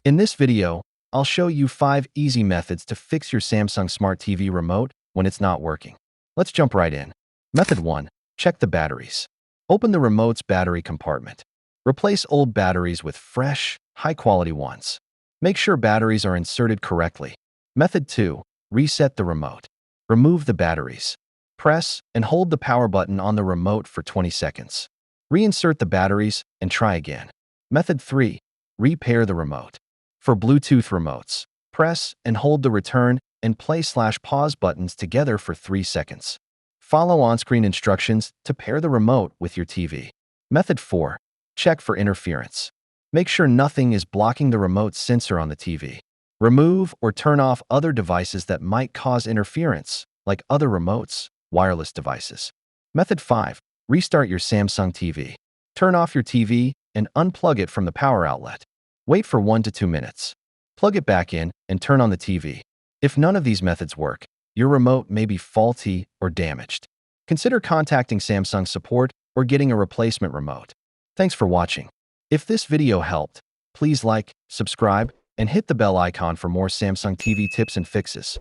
In this video, I'll show you 5 easy methods to fix your Samsung Smart TV remote when it's not working. Let's jump right in. Method 1. Check the batteries. Open the remote's battery compartment. Replace old batteries with fresh, high-quality ones. Make sure batteries are inserted correctly. Method 2. Reset the remote. Remove the batteries. Press and hold the power button on the remote for 20 seconds. Reinsert the batteries and try again. Method 3. Repair the remote. For Bluetooth remotes, press and hold the return and play/pause buttons together for 3 seconds. Follow on-screen instructions to pair the remote with your TV. Method 4. Check for interference. Make sure nothing is blocking the remote sensor on the TV. Remove or turn off other devices that might cause interference, like other remotes, wireless devices. Method 5. Restart your Samsung TV. Turn off your TV and unplug it from the power outlet. Wait for 1 to 2 minutes. Plug it back in and turn on the TV. If none of these methods work, your remote may be faulty or damaged. Consider contacting Samsung support or getting a replacement remote. Thanks for watching. If this video helped, please like, subscribe, and hit the bell icon for more Samsung TV tips and fixes.